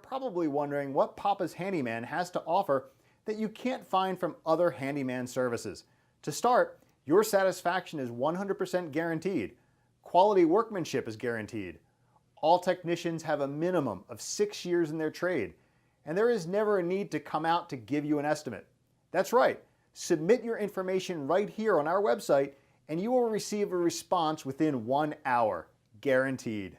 probably wondering what Papa's Handyman has to offer that you can't find from other handyman services. To start, your satisfaction is 100% guaranteed. Quality workmanship is guaranteed. All technicians have a minimum of 6 years in their trade, and there is never a need to come out to give you an estimate. That's right, submit your information right here on our website and you will receive a response within 1 hour, guaranteed.